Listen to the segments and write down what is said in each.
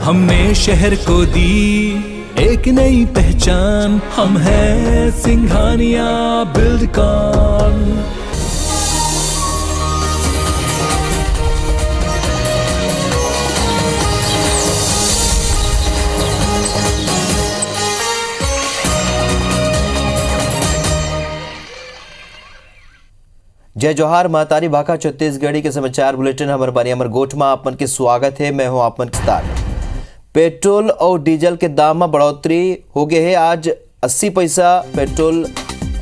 हमने शहर को दी एक नई पहचान, हम हैं सिंघानिया बिल्डकॉन। जय जोहार महतारी भाखा छत्तीसगढ़ी के समाचार बुलेटिन हमर बानी अमर गोठ में आपन के स्वागत है। मैं हूं आपन किस्तार। पेट्रोल और डीजल के दाम में बढ़ोतरी हो गए है। आज 80 पैसा पेट्रोल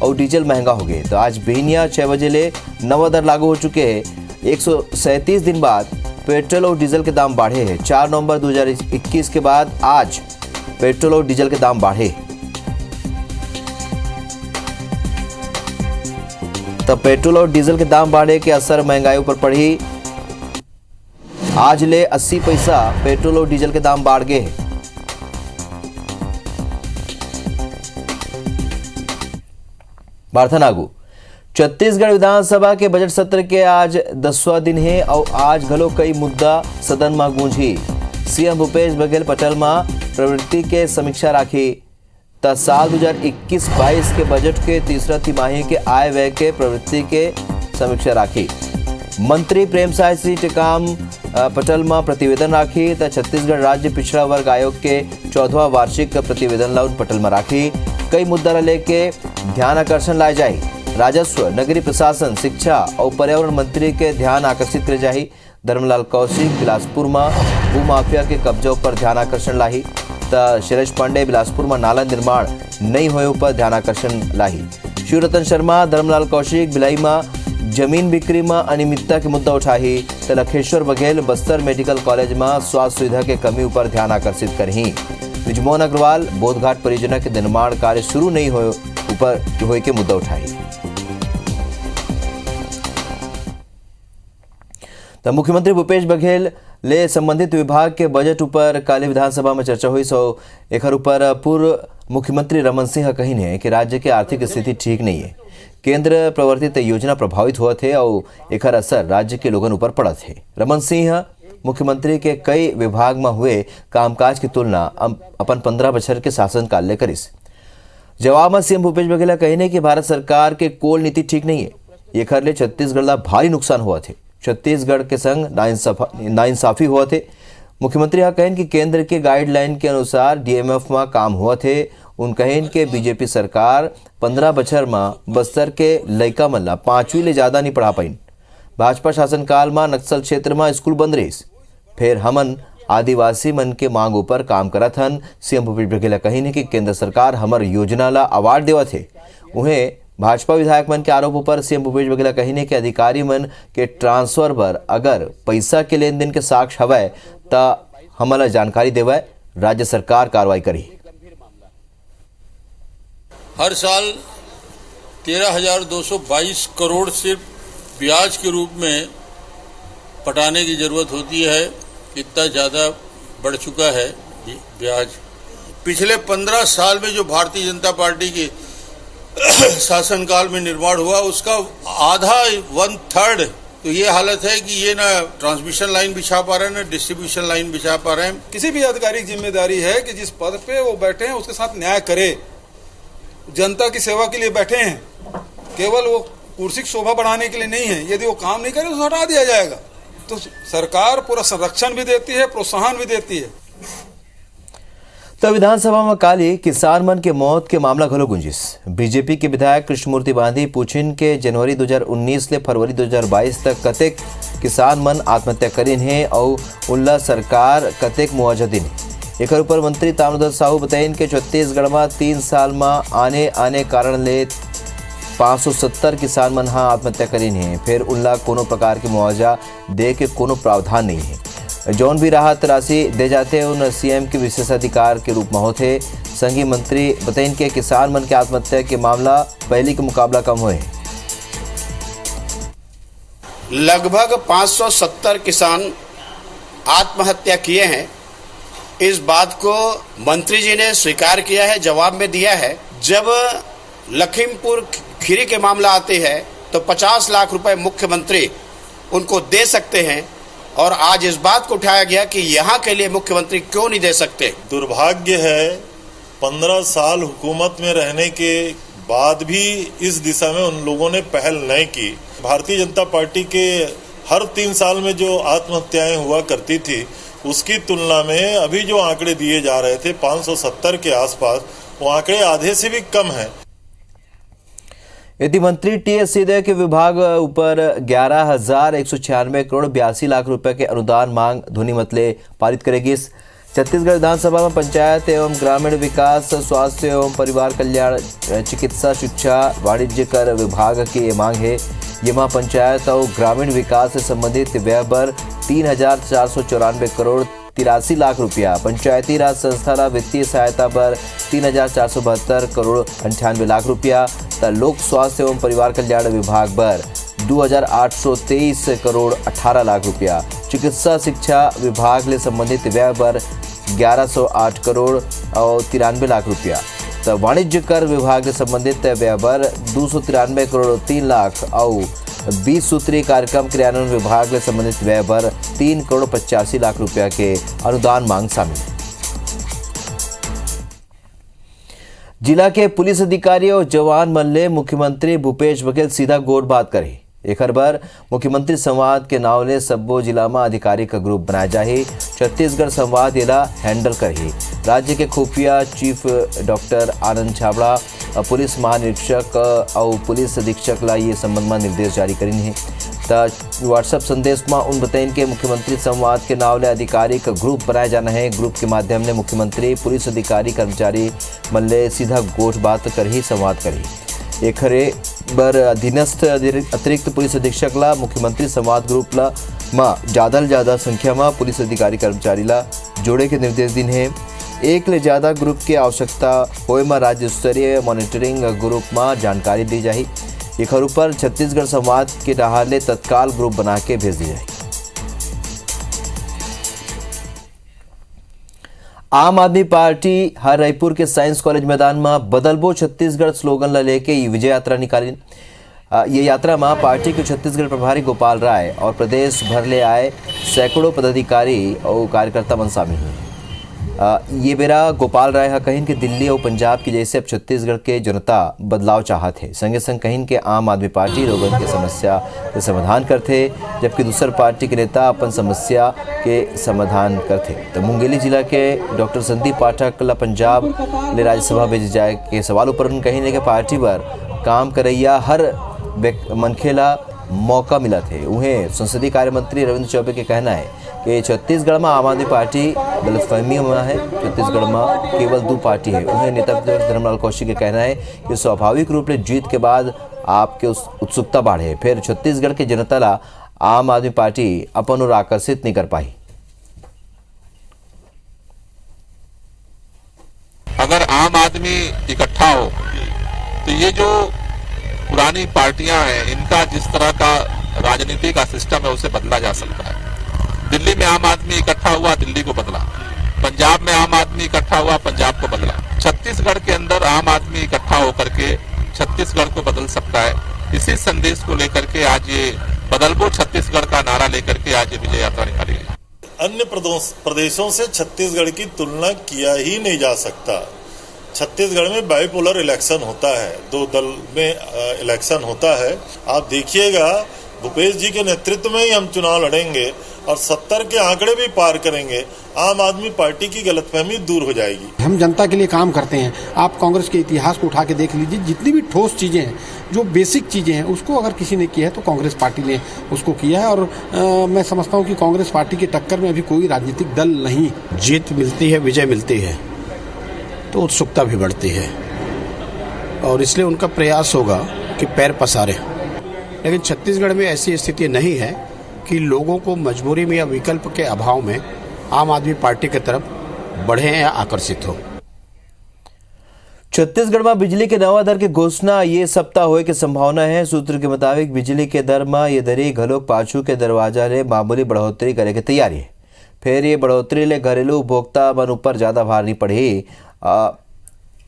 और डीजल महंगा हो गए। तो आज बिहनिया 6 बजे ले नवा दर लागू हो चुके हैं। 137 दिन बाद पेट्रोल और डीजल के दाम बढ़े हैं। 4 नवंबर 2021 के बाद आज पेट्रोल और डीजल के दाम बढ़े। तब पेट्रोल और डीजल के दाम बढ़े के असर महंगाई पर पड़ी। आज ले 80 पैसा पेट्रोल और डीजल के दाम बढ़ गए। बार्थनागु छत्तीसगढ़ विधानसभा के बजट सत्र के आज 10वां दिन है और आज घलो कई मुद्दा सदन में गूंजी। सीएम भूपेश बघेल पटेल में प्रवृत्ति के समीक्षा राखी। साल 2021-22 के बजट के तीसरा तिमाही के आय व्यय के प्रवृत्ति के समीक्षा राखी। मंत्री प्रेम साय सिंह टेकाम पटल में प्रतिवेदन राखी। तो छत्तीसगढ़ राज्य पिछड़ा वर्ग आयोग के 14वां वार्षिक प्रतिवेदन लाउन पटल में राखी। कई मुद्दा लेके ध्यान आकर्षण लाए जाए। राजस्व, नगरीय प्रशासन, शिक्षा और पर्यावरण मंत्री के ध्यान आकर्षित करे जाए। धर्मलाल कौशिक बिलासपुर में भूमाफिया के कब्जों पर ध्यान आकर्षण लाई। शैलेश पांडे बिलासपुर में नाला निर्माण नहीं होने पर ध्यान आकर्षण लाई। शिवरतन शर्मा धर्मलाल कौशिक भिलाई में जमीन बिक्री में अनियमितता के मुद्दा उठाही। तो लखेश्वर बघेल बस्तर मेडिकल कॉलेज में स्वास्थ्य सुविधा के कमी पर ध्यान आकर्षित करही। ब्रिजमोहन अग्रवाल बोधघाट परियोजना के निर्माण कार्य शुरू नहीं होए के मुद्दा उठाई। तो मुख्यमंत्री भूपेश बघेल ले संबंधित विभाग के बजट ऊपर काली विधानसभा में चर्चा हुई। सो एक ऊपर पूर्व मुख्यमंत्री रमन सिंह कही कि राज्य के आर्थिक स्थिति ठीक नहीं है। केंद्र प्रवर्तित योजना प्रभावित हुआ थे और एक असर राज्य के लोगों ऊपर पड़ा थे। रमन सिंह मुख्यमंत्री के कई विभाग में हुए कामकाज की तुलना अपन 15 बछर के शासनकाल ले करिस। जवाब में सीएम भूपेश बघेल कही कि भारत सरकार के कोल नीति ठीक नहीं है। ये ले छत्तीसगढ़ का भारी नुकसान हुआ थे। छत्तीसगढ़ के संग नाइंसाफी हुआ थे। मुख्यमंत्री यह कहें कि केंद्र के गाइडलाइन के अनुसार डीएमएफ में काम हुआ थे। उन कहें कि बीजेपी सरकार 15 बछर में बस्तर के लइका मन ला 5वीं ले ज्यादा नहीं पढ़ा पाइन। भाजपा शासनकाल में नक्सल क्षेत्र में स्कूल बंद रहीस। फिर हमन आदिवासी मन के मांग पर काम करत हन। सीएम भूपेश बघेल कही कि केंद्र सरकार हमर योजना ला अवार्ड देवत है। उन्हें भाजपा विधायक मन के आरोप पर सीएम भूपेश बघेल कही कि अधिकारी मन के ट्रांसफर पर अगर पैसा के लेन देन के साक्ष्य हवय तो हमला जानकारी देवय, राज्य सरकार कार्रवाई करी। हर साल 13,222 करोड़ सिर्फ ब्याज के रूप में पटाने की जरूरत होती है। इतना ज्यादा बढ़ चुका है ब्याज। पिछले 15 साल में जो भारतीय जनता पार्टी की शासनकाल में निर्माण हुआ उसका आधा 1/3 तो ये हालत है कि ये ना ट्रांसमिशन लाइन बिछा पा रहे हैं, ना डिस्ट्रीब्यूशन लाइन बिछा पा रहे हैं। किसी भी अधिकारी की जिम्मेदारी है कि जिस पद पे वो बैठे हैं उसके साथ न्याय करे। जनता की सेवा के लिए बैठे हैं, केवल वो कुर्सी की शोभा बढ़ाने के लिए नहीं है। यदि वो काम नहीं करे तो हटा दिया जाएगा। तो सरकार पूरा संरक्षण भी देती है, प्रोत्साहन भी देती है। तो विधानसभा में काली किसान मन के मौत के मामला घलो गुंजिस। बीजेपी के विधायक कृष्णमूर्ति बांधी पूछिन के जनवरी 2019 ले फरवरी 2022 तक कतेक किसान मन आत्महत्या करीन है और उनला सरकार कतेक मुआवजा दिन। एक ऊपर मंत्री ताम्रध्वज साहू बताइन के छत्तीसगढ़ में 3 साल में आने कारण ले 570 किसान मन हाँ आत्महत्या करीन है। फिर उनला कोनो प्रकार के मुआवजा दे के कोनो प्रावधान नहीं है। जौन भी राहत राशि दे जाते उन सीएम के विशेषाधिकार के रूप में होते। संघीय मंत्री बताइन के किसान मन के आत्महत्या के मामला पहले के मुकाबला कम हुए। लगभग 570 किसान आत्महत्या किए हैं। इस बात को मंत्री जी ने स्वीकार किया है, जवाब में दिया है। जब लखीमपुर खीरी के मामला आते हैं तो 50 लाख रुपए मुख्यमंत्री उनको दे सकते हैं और आज इस बात को उठाया गया कि यहाँ के लिए मुख्यमंत्री क्यों नहीं दे सकते। दुर्भाग्य है 15 साल हुकूमत में रहने के बाद भी इस दिशा में उन लोगों ने पहल नहीं की। भारतीय जनता पार्टी के हर 3 साल में जो आत्महत्याएं हुआ करती थी उसकी तुलना में अभी जो आंकड़े दिए जा रहे थे 570 के आसपास, वो आंकड़े आधे से भी कम हैं। वित्त मंत्री टी.एस. सिंहदेव के विभाग ऊपर 11,196 करोड़ 82 लाख रुपए के अनुदान मांग ध्वनिमतले पारित करेगी। छत्तीसगढ़ विधानसभा में पंचायत एवं ग्रामीण विकास, स्वास्थ्य एवं परिवार कल्याण, चिकित्सा, शिक्षा, वाणिज्य कर विभाग की ये मांग है। ये माह पंचायत और ग्रामीण विकास से संबंधित व्यय पर 3,494 करोड़ 83 लाख रुपया, पंचायती राज संस्था वित्तीय सहायता पर 3,472 करोड़ 98 लाख रुपया, लोक स्वास्थ्य एवं परिवार कल्याण विभाग पर 2,823 करोड़ 18 लाख रुपया, चिकित्सा शिक्षा विभाग ले संबंधित व्यय पर 1,108 करोड़ और 93 लाख रुपया, तो वाणिज्य कर विभाग से संबंधित व्यय पर 293 करोड़ 3 लाख और 20 सूत्रीय कार्यक्रम क्रियान्वयन विभाग से संबंधित व्यय पर 3 करोड़ 85 लाख रुपया के अनुदान मांग शामिल है। जिला के पुलिस अधिकारी और जवान मल्ले मुख्यमंत्री भूपेश बघेल सीधा गोट बात करे। एक बार मुख्यमंत्री संवाद के नाव ले सब्बो जिला में अधिकारी का ग्रुप बनाया जाए। छत्तीसगढ़ संवाद येला हैंडल करही। राज्य के खुफिया chief doctor Anand Chhabra, police महानिरीक्षक और पुलिस अधीक्षक ला ये संबंध में निर्देश जारी करीन है। व्हाट्सएप संदेश में उन बताइन के मुख्यमंत्री संवाद के नाव ले अधिकारी का ग्रुप बनाया जाना है। ग्रुप के माध्यम से मुख्यमंत्री पुलिस अधिकारी कर्मचारी मल्ले सीधा गोठ बात कर ही संवाद करी। एक बर अधीनस्थ अतिरिक्त पुलिस अधीक्षक ला मुख्यमंत्री संवाद ग्रुप ला ज़्यादा संख्या में पुलिस अधिकारी कर्मचारी ला जोड़े के निर्देश दिन है। एक ले ज़्यादा ग्रुप की आवश्यकता होए में राज्य स्तरीय मॉनिटरिंग ग्रुप में जानकारी दी जाए। एक ऊपर छत्तीसगढ़ संवाद के डहाले तत्काल ग्रुप बना के भेज दी जाए। आम आदमी पार्टी हर रायपुर के साइंस कॉलेज मैदान में बदलबो छत्तीसगढ़ स्लोगन ला लेके ये विजय यात्रा निकाली। ये यात्रा में पार्टी के छत्तीसगढ़ प्रभारी गोपाल राय और प्रदेश भर ले आए सैकड़ों पदाधिकारी और कार्यकर्ता मन शामिल हुए। ये बेरा गोपाल राय हा कहिन कि दिल्ली और पंजाब की जैसे अब छत्तीसगढ़ के जनता बदलाव चाहत है। संगे संग कहिन के आम आदमी पार्टी लोगन के समस्या के समाधान करते, जबकि दूसर पार्टी के नेता अपन समस्या के समाधान करते। तो मुंगेली जिला के डॉक्टर संदीप पाठक ला पंजाब ले राज्यसभा भेजे जाए के सवाल ऊपर उन्होंने कहिन कि पार्टी पर काम करैया हर मनखे ला मौका मिला थे। उन्हें संसदीय कार्य मंत्री रविंद्र चौबे के कहना है कि छत्तीसगढ़ में आम आदमी पार्टी गलतफहमी में है। छत्तीसगढ़ में केवल 2 पार्टी है। उन्हें नेता प्रतिपक्ष धर्मलाल कौशिक के कहना है कि स्वाभाविक रूप से जीत के बाद आपके उत्सुकता बढ़े, फिर छत्तीसगढ़ के जनता ला आम आदमी पार्टी अपन और आकर्षित नहीं कर पाई। अगर आम आदमी इकट्ठा हो तो ये जो पुरानी पार्टियां हैं इनका जिस तरह का राजनीति का सिस्टम है उसे बदला जा सकता है। दिल्ली में आम आदमी इकट्ठा हुआ, दिल्ली को बदला। पंजाब में आम आदमी इकट्ठा हुआ, पंजाब को बदला। छत्तीसगढ़ के अंदर आम आदमी इकट्ठा होकर के छत्तीसगढ़ को बदल सकता है। इसी संदेश को लेकर के आज ये बदलबो छत्तीसगढ़ का नारा लेकर के आज ये विजय यात्रा निकाली गई। अन्य प्रदेशों से छत्तीसगढ़ की तुलना किया ही नहीं जा सकता। छत्तीसगढ़ में बाइपोलर इलेक्शन होता है, 2 दल में इलेक्शन होता है। आप देखिएगा भूपेश जी के नेतृत्व में ही हम चुनाव लड़ेंगे और 70 के आंकड़े भी पार करेंगे। आम आदमी पार्टी की गलतफहमी दूर हो जाएगी। हम जनता के लिए काम करते हैं। आप कांग्रेस के इतिहास को उठा के देख लीजिए, जितनी भी ठोस चीजें हैं, जो बेसिक चीजें हैं, उसको अगर किसी ने किया है तो कांग्रेस पार्टी ने उसको किया है। और मैं समझता हूँ कि कांग्रेस पार्टी की टक्कर में अभी कोई राजनीतिक दल नहीं। जीत मिलती है, विजय मिलती है तो उत्सुकता भी बढ़ती है और इसलिए उनका प्रयास होगा कि पैर पसारे। लेकिन छत्तीसगढ़ में ऐसी स्थिति नहीं है कि लोगों को मजबूरी में या विकल्प के अभाव में आम आदमी पार्टी की तरफ बढ़े या आकर्षित हो। छत्तीसगढ़ में बिजली के नवा दर की घोषणा ये सप्ताह होए की संभावना है। सूत्र के मुताबिक बिजली के दर में ये दरी घलोक पाछू के दरवाजा ले मामूली बढ़ोतरी करे की तैयारी है। फिर ये बढ़ोतरी ले घरेलू उपभोक्ता मन ऊपर ज़्यादा भार नहीं पड़ी।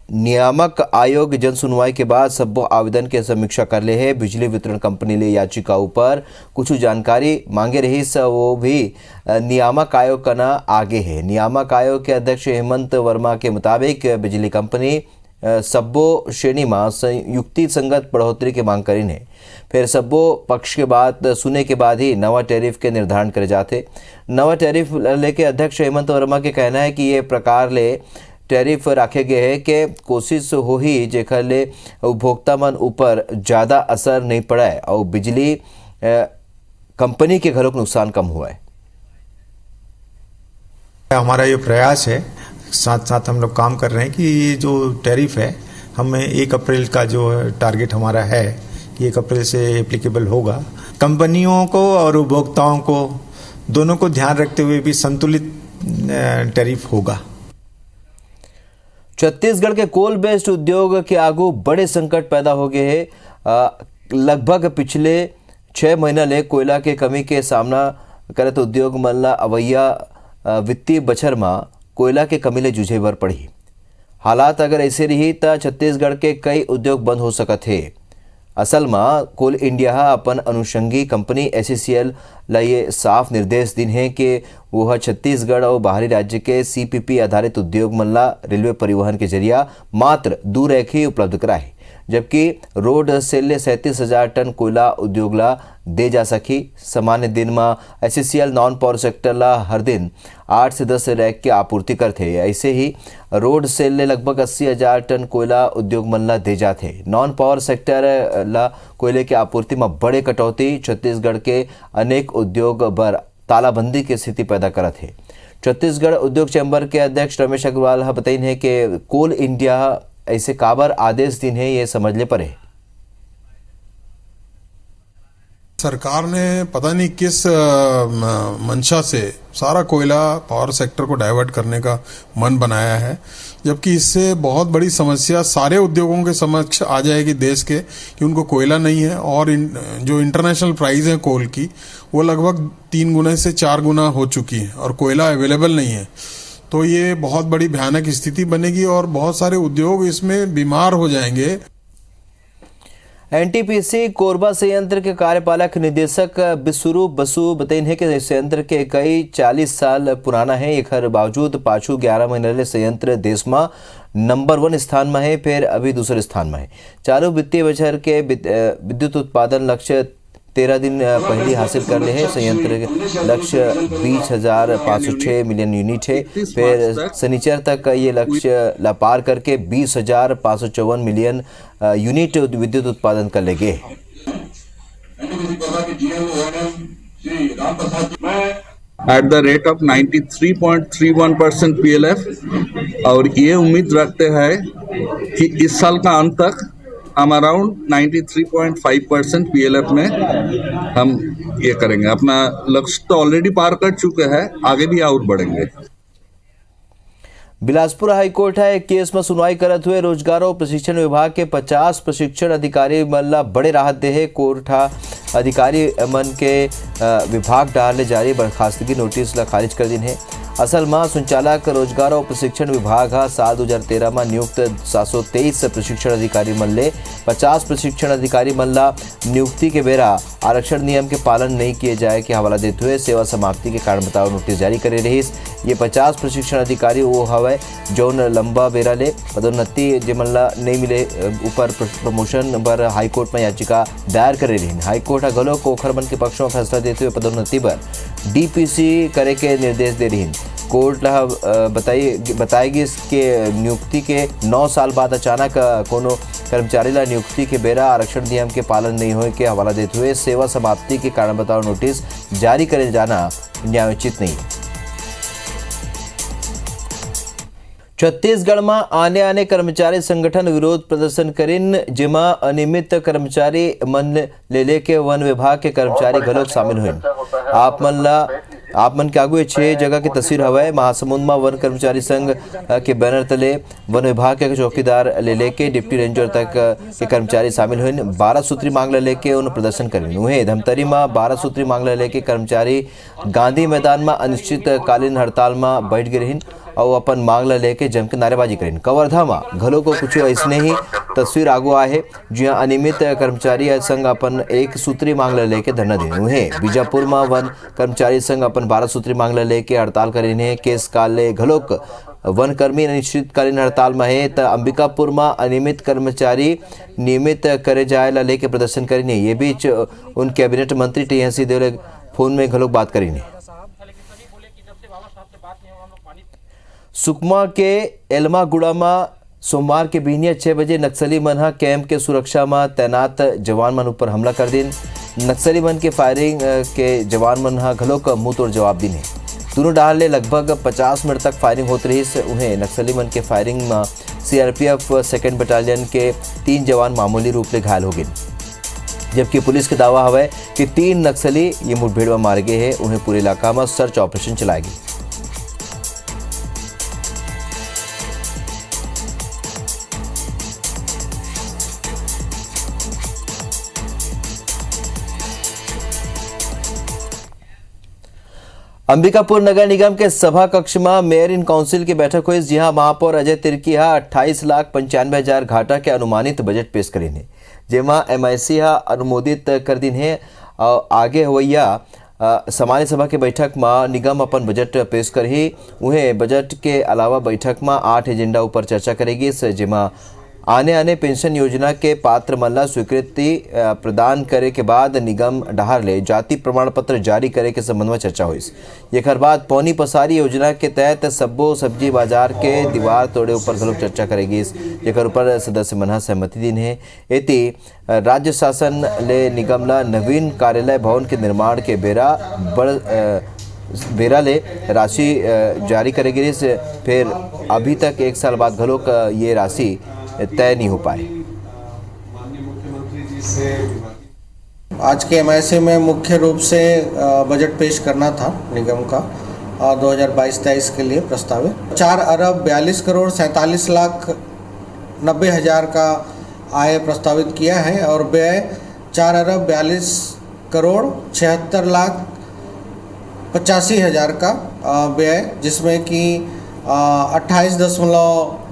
नियामक आयोग जन सुनवाई के बाद सब्बो आवेदन के समीक्षा कर ले है। बिजली वितरण कंपनी ले याचिका ऊपर कुछ जानकारी मांगे रही वो भी नियामक आयोग का ना आगे है। नियामक आयोग के अध्यक्ष हेमंत वर्मा के मुताबिक बिजली कंपनी सब्बो श्रेणी में युक्ति संगत बढ़ोतरी की मांग करी है। फिर सब्बो पक्ष के बात सुने के बाद ही नवा टैरिफ के निर्धारण करे जाते। नवा टैरिफ लेके अध्यक्ष हेमंत वर्मा के कहना है कि ये प्रकार ले टैरिफ रखे गए है कि कोशिश हो ही जेकर ले उपभोक्ता मन ऊपर ज़्यादा असर नहीं पड़ा है और बिजली कंपनी के घरों को नुकसान कम हुआ है। हमारा ये प्रयास है, साथ साथ हम लोग काम कर रहे हैं कि ये जो टैरिफ है हमें 1 अप्रैल का जो टारगेट हमारा है कि 1 अप्रैल से एप्लीकेबल होगा। कंपनियों को और उपभोक्ताओं को दोनों को ध्यान रखते हुए भी संतुलित टैरिफ होगा। छत्तीसगढ़ के कोल बेस्ड उद्योग के आगू बड़े संकट पैदा हो गए हैं। लगभग पिछले 6 महीना ले कोयला के कमी के सामना करत उद्योग मन ला अवैया वित्तीय बछर में कोयला के कमी ले जूझे बर पड़ी। हालात अगर ऐसे रही तो छत्तीसगढ़ के कई उद्योग बंद हो सकत है। असल में कोल इंडिया अपन अनुषंगी कंपनी SCCL ला ये साफ निर्देश दिन है कि वह छत्तीसगढ़ और बाहरी राज्य के CPP आधारित उद्योग मन ला रेलवे परिवहन के जरिया मात्र दूर रख ही उपलब्ध कराए, जबकि रोड सेल ले 37,000 टन कोयला उद्योग ला दे जा सकी। सामान्य दिन में SCCL नॉन पावर सेक्टर ला हर दिन 8 से 10 रैक की आपूर्ति करते। ऐसे ही रोड सेल ले लगभग 80,000 टन कोयला उद्योग मन ला दे जाते। नॉन पावर सेक्टर ला कोयले की आपूर्ति में बड़े कटौती छत्तीसगढ़ के अनेक उद्योग पर तालाबंदी की स्थिति पैदा करत है। छत्तीसगढ़ उद्योग चैम्बर के अध्यक्ष रमेश अग्रवाल बताइन है कि कोल इंडिया ऐसे काबर आदेश दिन है ये समझ ले पड़े। सरकार ने पता नहीं किस मंशा से सारा कोयला पावर सेक्टर को डाइवर्ट करने का मन बनाया है, जबकि इससे बहुत बड़ी समस्या सारे उद्योगों के समक्ष आ जाएगी देश के कि उनको कोयला नहीं है और जो इंटरनेशनल प्राइस है कोल की वो लगभग 3 गुना से 4 गुना हो चुकी है और कोयला अवेलेबल नहीं है। तो ये बहुत बड़ी भयानक स्थिति बनेगी और बहुत सारे उद्योग इसमें बीमार हो जाएंगे। NTPC कोरबा संयंत्र के कार्यपालक निदेशक बिस्वरूप बसु बताइन है कि संयंत्र के कई 40 साल पुराना है। एक बावजूद पाछू 11 महीने संयंत्र देश में नंबर 1 स्थान में है, फिर अभी दूसरे स्थान में है। चालू वित्तीय बछर के विद्युत उत्पादन लक्ष्य 13 दिन पहले हासिल कर ले है। संयंत्र लक्ष्य 20,506 मिलियन यूनिट है, फिर शनिचर तक ये लक्ष्य ला पार करके 20,554 मिलियन यूनिट विद्युत उत्पादन कर ले गए। At the rate of 93.31% PLF और ये उम्मीद रखते हैं कि इस साल का अंत तक हम अराउंड 93.5% PLF में हम ये करेंगे। अपना लक्ष्य तो ऑलरेडी पार कर चुके हैं, आगे भी और बढ़ेंगे। बिलासपुर हाईकोर्ट है केस में सुनवाई करत हुए रोजगार और प्रशिक्षण विभाग के 50 प्रशिक्षण अधिकारी मन ला बड़े राहत दे है। कोर्ट अधिकारी मन के विभाग डाले जारी बर्खास्तगी नोटिस ला खारिज कर दिन है। असल में संचालक रोजगार और प्रशिक्षण विभाग साल 2013 में नियुक्त 723 प्रशिक्षण अधिकारी मन ले 50 प्रशिक्षण अधिकारी मन ला नियुक्ति के बेरा आरक्षण नियम के पालन नहीं किए जाए के हवाला देते हुए सेवा समाप्ति के कारण बताओ नोटिस जारी करे रही। ये 50 प्रशिक्षण अधिकारी वो हवे जौन लंबा बेरा ले पदोन्नति जिमन ला नहीं मिले ऊपर प्रमोशन पर हाईकोर्ट में याचिका दायर करे रही। हाईकोर्ट घलो कोखरबन के पक्ष में फैसला देते हुए पदोन्नति पर DPC करे के निर्देश दे रही। कोर्ट बताएगी कि नियुक्ति के 9 साल बाद अचानक कोनो कर्मचारी ला नियुक्ति के बेरा आरक्षण नियम के पालन नहीं होने के हवाला देते हुए सेवा समाप्ति के कारण बताओ नोटिस जारी करे जाना न्यायोचित नहीं। छत्तीसगढ़ में आने कर्मचारी संगठन विरोध प्रदर्शन करिन, जेमा अनियमित कर्मचारी मन ले के वन विभाग के कर्मचारी घलोक शामिल हुए। आप मन ला आप मन के आगू 6 जगह की तस्वीर हवा महासमुंद में वन कर्मचारी संघ के बैनर तले वन विभाग के चौकीदार ले लेके डिप्टी रेंजर तक के कर्मचारी शामिल हुए 12 सूत्री मांग लेके उन्हें प्रदर्शन करें उन्हें धमतरी में 12 सूत्री मांग लेके कर्मचारी गांधी मैदान में अनिश्चितकालीन हड़ताल में बैठ गए और अपन मांग लेके जम के नारेबाजी करें। कवर्धा में घलों को कुछ ऐसने ही तस्वीर आगू आहे जिया अनियमित कर्मचारी संघ अपन 1 सूत्री मांग लेके धरना देने उन्हें बीजापुर में वन कर्मचारी संघ अपन 12 सूत्री मांग लेके हड़ताल करें केस काले घलोक वन कर्मी अनिश्चितकालीन हड़ताल में है तो अंबिकापुर में अनियमित कर्मचारी नियमित करे जाए लेके प्रदर्शन करें। ये बीच उन कैबिनेट मंत्री टी सिंहदेव फोन में घलोक बात करें। सुकमा के एलमागुड़ा में सोमवार के बिहनिया 6 बजे नक्सली मन कैंप के सुरक्षा में तैनात जवान मन ऊपर हमला कर दिन। नक्सली मन के फायरिंग के जवान मन घलोक मुंह तोड़ जवाब दिन। दोनों डाल ले लगभग 50 मिनट तक फायरिंग होती रही। उन्हें नक्सली मन के फायरिंग में सीआरपीएफ 2nd बटालियन के 3 जवान मामूली रूप से घायल हो गए, जबकि पुलिस के दावा है कि 3 नक्सली ये मुठभेड़ में मारे गए हैं। उन्हें पूरे इलाका में सर्च ऑपरेशन चलाया गया। अंबिकापुर नगर निगम के सभा कक्ष में मेयर इन काउंसिल की बैठक हुई, जहां महापौर अजय तिर्की 28,95,000 घाटा के अनुमानित बजट पेश करें, जेमा MIC अनुमोदित कर दिन है। आगे हुआ सामान्य सभा के बैठक में निगम अपन बजट पेश कर ही उन्हें बजट के अलावा बैठक में 8 एजेंडा ऊपर चर्चा करेगी, जेमा आने पेंशन योजना के पात्र मन स्वीकृति प्रदान करे के बाद निगम डहार ले जाति प्रमाण पत्र जारी करे के संबंध में चर्चा हुई। एक बाद पौनी पसारी योजना के तहत सब्बो सब्जी बाजार के दीवार तोड़े ऊपर घलोक चर्चा करेगी, एक ऊपर सदस्य मन सहमति दिन है। एति राज्य शासन ले निगम ला नवीन कार्यालय भवन के निर्माण के बेरा ले राशि जारी करेगी। फिर अभी तक 1 साल बाद घलोक ये राशि तय नहीं हो पाए। आज के MIC में मुख्य रूप से बजट पेश करना था निगम का 2022-23 के लिए प्रस्तावित 4 अरब 42 करोड़ 47 लाख 90 हज़ार का आय प्रस्तावित किया है और व्यय 4 अरब 42 करोड़ 76 लाख 85 हज़ार का व्यय, जिसमें कि 28.95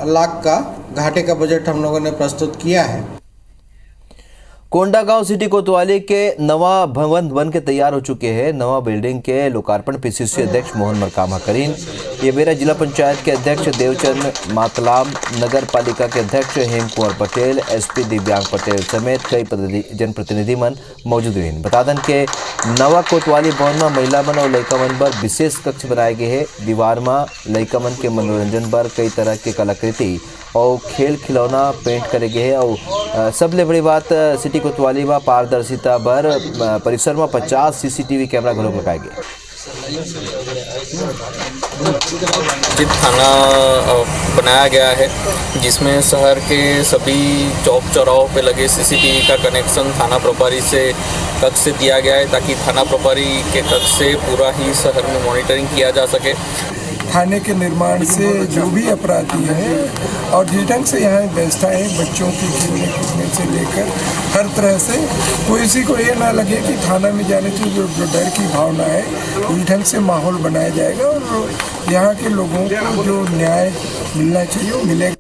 लाख का घाटे का बजट हम लोगों ने प्रस्तुत किया है। कोंडागांव सिटी कोतवाली के नवा भवन बन के तैयार हो चुके हैं। नवा बिल्डिंग के लोकार्पण PCC अध्यक्ष मोहन मरकामा करीन, ये मेरा जिला पंचायत के अध्यक्ष देवचंद मातलाम, नगर पालिका के अध्यक्ष हेम कुंवर पटेल, SP दिव्यांग पटेल समेत कई जनप्रतिनिधि मन मौजूद रहे। बता दें कि नवा कोतवाली भवन में महिला मन और लड़का मन पर विशेष कक्ष बनाए गए हैं। दीवार में लड़का मन के मनोरंजन पर कई तरह के कलाकृति और खेल खिलौना पेंट करे गए हैं। और सबले बड़ी बात सिटी कोतवाली में पारदर्शिता बर परिसर में 50 CCTV कैमरा घरों लगाए गए। थाना बनाया गया है, जिसमें शहर के सभी चौक चौराहों पे लगे CCTV का कनेक्शन थाना प्रभारी से कक्ष से दिया गया है, ताकि थाना प्रभारी के कक्ष से पूरा ही शहर में मॉनिटरिंग किया जा सके। थाने के निर्माण से जो भी अपराधी हैं और जिस ढंग से यहाँ व्यवस्था है बच्चों की खेलने कूदने से लेकर हर तरह से किसी को ये ना लगे कि थाना में जाने से जो डर की भावना है, उस ढंग से माहौल बनाया जाएगा और यहाँ के लोगों को जो न्याय मिलना चाहिए वो मिलेगा।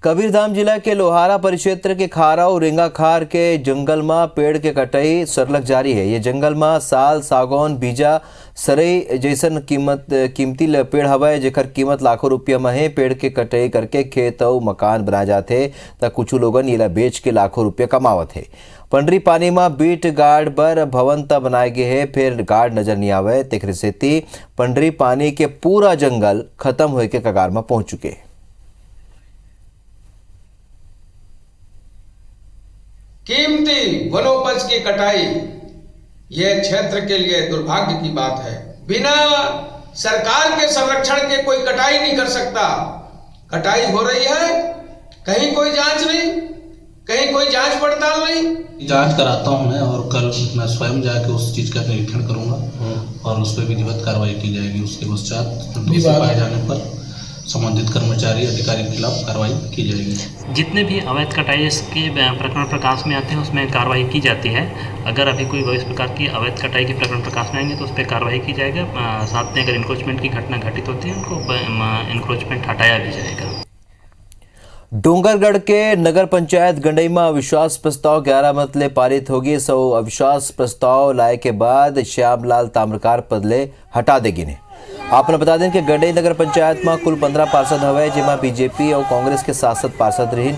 कबीरधाम जिला के लोहारा परिक्षेत्र के खारा और रेंगाखार के जंगल में पेड़ के कटाई सरलग जारी है। ये जंगल में साल, सागौन, बीजा, सरई जैसन कीमती पेड़ हवा है, जेकर कीमत लाखों रुपया में है। पेड़ के कटाई करके खेत और मकान बनाए जाते तो कुछ लोगन ये बेच के लाखों रुपया कमावत है। पंडरी पानी में बीट गार्ड पर भवन त बनाए गए है, फिर गार्ड नजर नहीं आवे, तेखरे सेती पंडरी पानी के पूरा जंगल खत्म होए के कगार में पहुंच चुके। कीमती वनोपज की कटाई यह क्षेत्र के लिए दुर्भाग्य की बात है। बिना सरकार के संरक्षण के कोई कटाई नहीं कर सकता। कटाई हो रही है, कहीं कोई जांच नहीं, कहीं कोई जांच पड़ताल नहीं। जांच कराता हूं मैं, और कल मैं स्वयं जाके उस चीज का निरीक्षण करूंगा और उस पर विधिवत कार्रवाई की जाएगी। उसके पश्चात दोषी पाए जाने पर संबंधित कर्मचारी अधिकारी के खिलाफ कार्रवाई की जाएगी। जितने भी अवैध कटाई के प्रकरण प्रकाश में आते हैं उसमें कार्रवाई की जाती है। अगर अभी कोई इस प्रकार की अवैध कटाई के प्रकरण प्रकाश में आएंगे तो उस पर कार्रवाई की जाएगा। साथ में अगर इंक्रोचमेंट की घटना घटित होती है उनको इंक्रोचमेंट हटाया भी जाएगा। डोंगरगढ़ के नगर पंचायत गंडई में अविश्वास प्रस्ताव 11 मत ले पारित होगी। सो अविश्वास प्रस्ताव लाए के बाद श्यामलाल ताम्रकार पद ले हटा देगी ने। आपने बता दें कि गंडई नगर पंचायत में कुल 15 पार्षद हवे, जेમાં बीजेपी और कांग्रेस के 7 पार्षद रही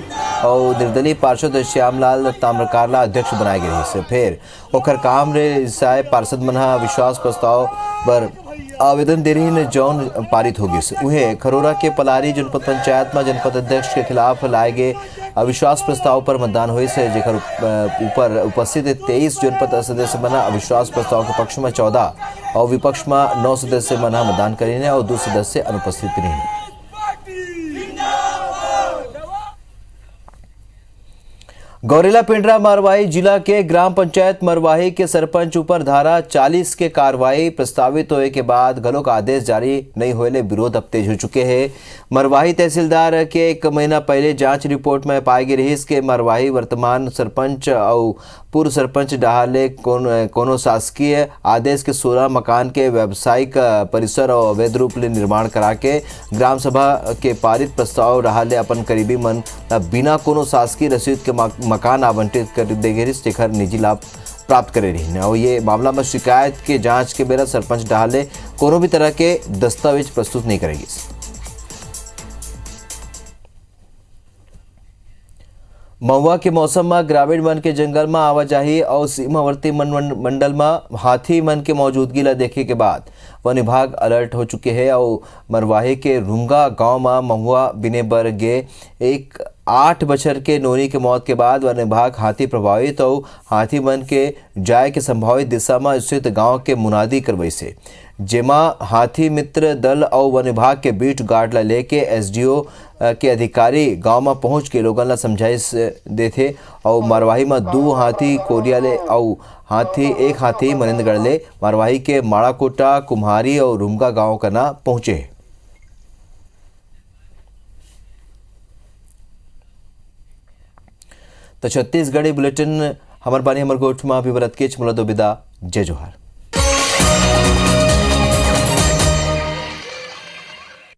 और निर्दलीय पार्षद श्यामलाल ताम्रकार ला अध्यक्ष बनाए गए से फिर ओकर काम रे साय पार्षद मन अविश्वास प्रस्ताव पर आवेदन दे रही जौन पारित होगी। उन्हें खरोरा के पलारी जनपद पंचायत में जनपद अध्यक्ष के खिलाफ लाए गए अविश्वास प्रस्ताव पर मतदान हुए से जेकर ऊपर उपस्थित 23 जनपद सदस्य मना अविश्वास प्रस्ताव के पक्ष में 14 और विपक्ष में 9 सदस्य मना मतदान करीने और 2 सदस्य अनुपस्थित रहे। गौरेला पिंडरा मरवाही जिला के ग्राम पंचायत मरवाही के सरपंच ऊपर धारा 40 के कार्रवाई प्रस्तावित होने के बाद गलों का आदेश जारी नहीं होने विरोध अब तेज हो चुके हैं। मरवाही तहसीलदार के 1 महीना पहले जांच रिपोर्ट में पाई गई रही के मरवाही वर्तमान सरपंच और पूर्व सरपंच डहाले कोनो शासकीय आदेश के 16 मकान के व्यावसायिक परिसर और अवैध रूप ले निर्माण करा के ग्राम सभा के पारित प्रस्ताव डहाले अपन करीबी मन बिना कोनो शासकीय रसीद के मकान आवंटित कर दे गए जेकर निजी लाभ प्राप्त करे रही और ये मामला में शिकायत के जांच के बेरा सरपंच डहाले कोनो भी तरह के दस्तावेज प्रस्तुत नहीं करेगी। महुआ के मौसम में ग्रामीण मन के जंगल में आवाजाही और सीमावर्ती मंडल में हाथी मन के मौजूदगी ला देखे के बाद वन विभाग अलर्ट हो चुके हैं और मरवाही के रुंगा गांव में महुआ बिने बर गे एक 8 बछर के नोनी के मौत के बाद वन विभाग हाथी प्रभावित और हाथी मन के जाए के संभावित दिशा में स्थित गांव के मुनादी करवई से जेमा हाथी मित्र दल और वन विभाग के बीच गार्ड ला लेके एसडीओ के अधिकारी गांव में पहुंच के लोगों ला समझाइश देते और मरवाही में 2 हाथी कोरिया ले और एक हाथी मनिंदगढ़ ले मरवाही के माड़ाकोटा कुम्हारी और रुमगा गांव करना पहुंचे। तो छत्तीसगढ़ी बुलेटिन हमार बानी हमर गोठ में विवरत के चमला दो विदा। जय जोहार।